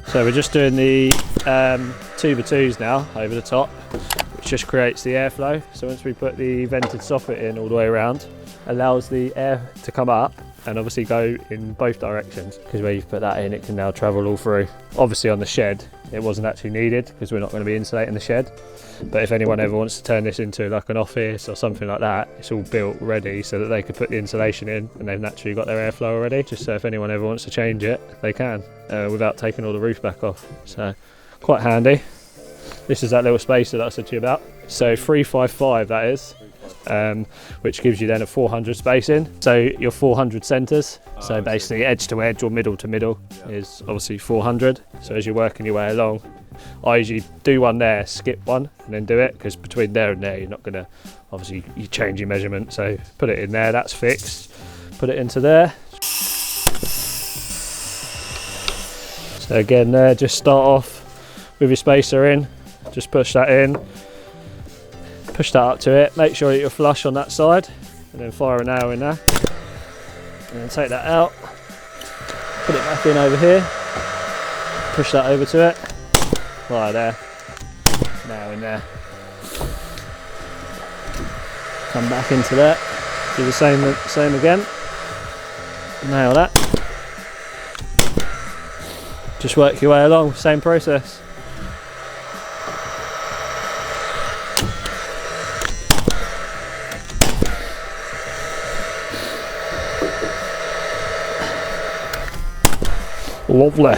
So we're just doing the 2x2s now over the top, which just creates the airflow. So once we put the vented soffit in all the way around, allows the air to come up and obviously go in both directions, because where you've put that in, it can now travel all through. Obviously on the shed, it wasn't actually needed because we're not going to be insulating the shed. But if anyone ever wants to turn this into like an office or something like that, it's all built ready so that they could put the insulation in and they've naturally got their airflow already. Just so if anyone ever wants to change it, they can without taking all the roof back off. So quite handy. This is that little spacer that I said to you about. So 355 that is. Which gives you then a 400 spacing. So your 400 centres, so basically edge to edge or middle to middle is obviously 400. So as you're working your way along, I usually do one there, skip one and then do it, because between there and there you're not going to, obviously you change your measurement. So put it in there, that's fixed, put it into there. So again there, just start off with your spacer in, just push that in. Push that up to it, make sure that you're flush on that side, and then fire a nail in there. And then take that out, put it back in over here, push that over to it, right there, nail in there. Come back into that, do the same again, nail that. Just work your way along, same process. Lovely.